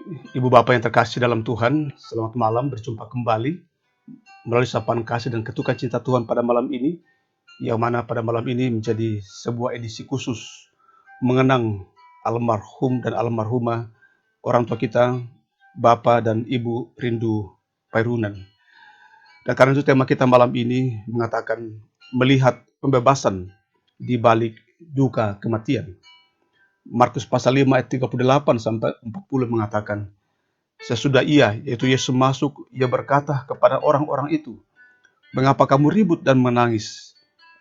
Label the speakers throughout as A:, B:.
A: Ibu Bapak yang terkasih dalam Tuhan, selamat malam, berjumpa kembali melalui sapaan kasih dan ketukan cinta Tuhan pada malam ini, yang mana pada malam ini menjadi sebuah edisi khusus mengenang almarhum dan almarhumah orang tua kita, Bapak dan Ibu Rindu Pairunan. Dan karena itu tema kita malam ini mengatakan melihat pembebasan di balik duka kematian. Markus pasal 5 ayat 38 sampai 40 mengatakan, sesudah ia, yaitu Yesus masuk, ia berkata kepada orang-orang itu, mengapa kamu ribut dan menangis?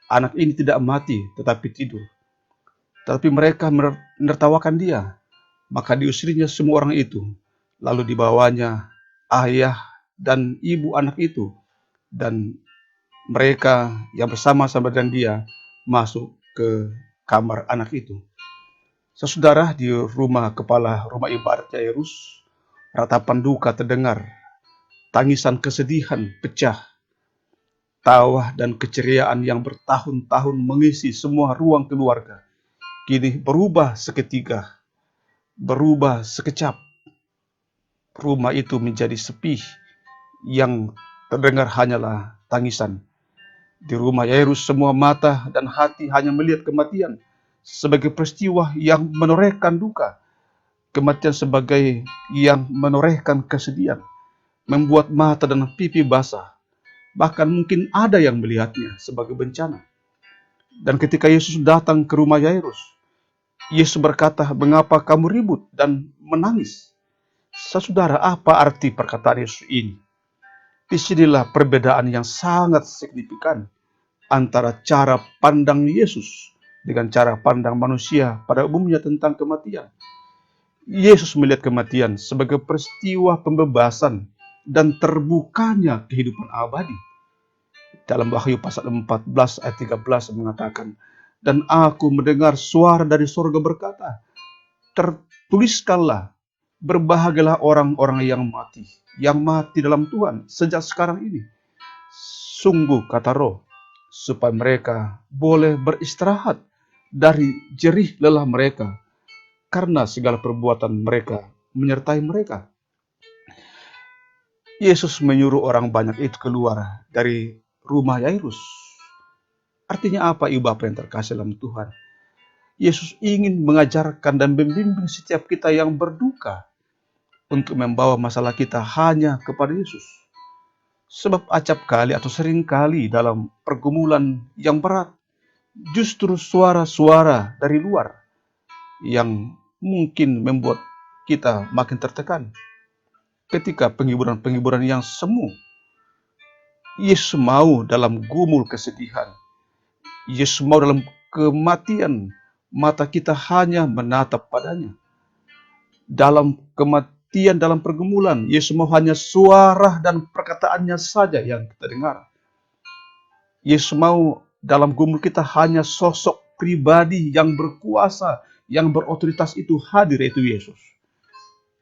A: Anak ini tidak mati, tetapi tidur. Tetapi mereka menertawakan dia. Maka diusirnya semua orang itu. Lalu dibawanya ayah dan ibu anak itu. Dan mereka yang bersama-sama dengan dia masuk ke kamar anak itu. Saudara, di rumah kepala rumah ibadat Yairus, ratapan duka terdengar. Tangisan kesedihan pecah, tawa dan keceriaan yang bertahun-tahun mengisi semua ruang keluarga, kini berubah seketika, berubah sekejap. Rumah itu menjadi sepi, yang terdengar hanyalah tangisan. Di rumah Yairus semua mata dan hati hanya melihat kematian sebagai peristiwa yang menorehkan duka, kematian sebagai yang menorehkan kesedihan, membuat mata dan pipi basah. Bahkan mungkin ada yang melihatnya sebagai bencana. Dan ketika Yesus datang ke rumah Yairus, Yesus berkata, mengapa kamu ribut dan menangis? Saudara, apa arti perkataan Yesus ini? Disinilah perbedaan yang sangat signifikan antara cara pandang Yesus dengan cara pandang manusia pada umumnya tentang kematian. Yesus melihat kematian sebagai peristiwa pembebasan dan terbukanya kehidupan abadi. Dalam Wahyu pasal 14 ayat 13 mengatakan, dan aku mendengar suara dari surga berkata, tertuliskanlah, berbahagialah orang-orang yang mati dalam Tuhan sejak sekarang ini. Sungguh kata Roh, supaya mereka boleh beristirahat dari jerih lelah mereka, karena segala perbuatan mereka menyertai mereka. Yesus menyuruh orang banyak itu keluar dari rumah Yairus. Artinya apa, ibu bapak yang terkasih dalam Tuhan? Yesus ingin mengajarkan dan membimbing setiap kita yang berduka untuk membawa masalah kita hanya kepada Yesus. Sebab acap kali atau sering kali dalam pergumulan yang berat, justru suara-suara dari luar yang mungkin membuat kita makin tertekan. Ketika penghiburan-penghiburan yang semu, Yesus mau dalam gumul kesedihan, Yesus mau dalam kematian, mata kita hanya menatap padanya. Dalam kematian, dalam pergumulan, Yesus mau hanya suara dan perkataannya saja yang kita dengar. Yesus mau dalam gumul kita hanya sosok pribadi yang berkuasa, yang berotoritas itu hadir, yaitu Yesus.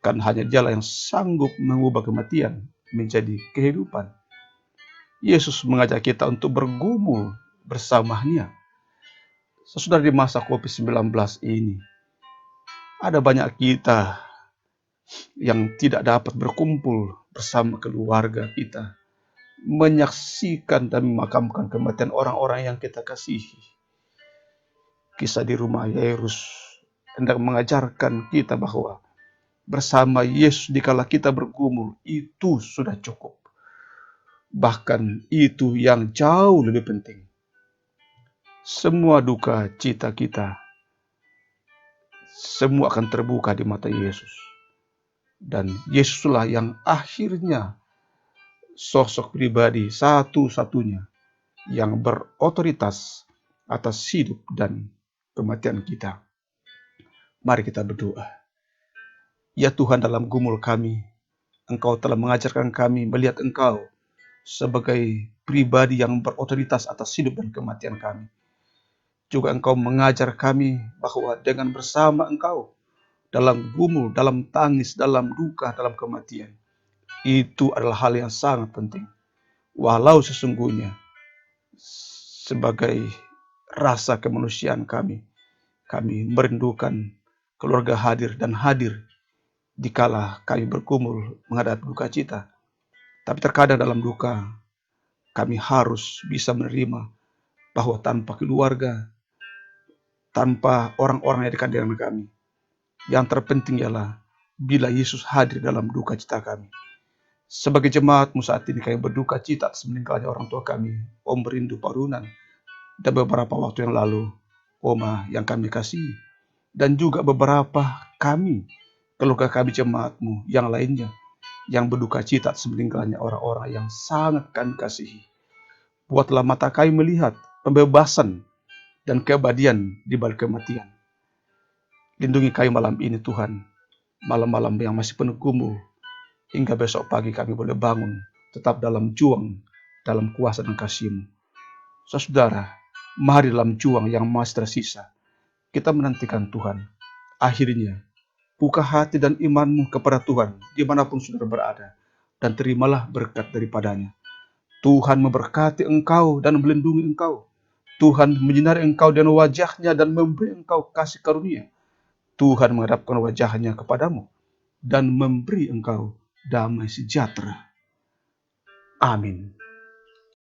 A: Kan hanya Dialah yang sanggup mengubah kematian menjadi kehidupan. Yesus mengajak kita untuk bergumul bersamanya. Sesudah di masa COVID-19 ini, ada banyak kita yang tidak dapat berkumpul bersama keluarga kita, menyaksikan dan memakamkan kematian orang-orang yang kita kasihi. Kisah di rumah Yairus hendak mengajarkan kita bahwa bersama Yesus dikala kita bergumul, itu sudah cukup. Bahkan itu yang jauh lebih penting. Semua duka cita kita, semua akan terbuka di mata Yesus. Dan Yesuslah yang akhirnya sosok pribadi satu-satunya yang berotoritas atas hidup dan kematian kita. Mari kita berdoa. Ya Tuhan, dalam gumul kami, Engkau telah mengajarkan kami melihat Engkau sebagai pribadi yang berotoritas atas hidup dan kematian kami. Juga Engkau mengajar kami bahwa dengan bersama Engkau dalam gumul, dalam tangis, dalam duka, dalam kematian, itu adalah hal yang sangat penting. Walau sesungguhnya sebagai rasa kemanusiaan kami merindukan keluarga hadir dan hadir dikala kami bergumul menghadapi duka cita. Tapi terkadang dalam duka, kami harus bisa menerima bahwa tanpa keluarga, tanpa orang-orang yang dekat dengan kami, yang terpenting ialah bila Yesus hadir dalam duka cita kami. Sebagai jemaatmu saat ini kami berduka cita atas meninggalnya orang tua kami, Om Rindu Parunan, dan beberapa waktu yang lalu, Oma yang kami kasihi, dan juga beberapa kami, keluarga kami jemaatmu yang lainnya, yang berduka cita atas meninggalnya orang-orang yang sangat kami kasihi. Buatlah mata kami melihat pembebasan dan keabadian di balik kematian. Lindungi kami malam ini Tuhan, malam-malam yang masih penuh gumul, hingga besok pagi kami boleh bangun, tetap dalam juang, dalam kuasa dan kasih-Mu. Saudara, mari dalam juang yang masih tersisa, kita menantikan Tuhan. Akhirnya, buka hati dan imanmu kepada Tuhan, dimanapun saudara berada, dan terimalah berkat daripadanya. Tuhan memberkati engkau dan melindungi engkau. Tuhan menyinari engkau dengan wajahnya dan memberi engkau kasih karunia. Tuhan menghadapkan wajahnya kepadamu dan memberi engkau damai sejahtera. Amin.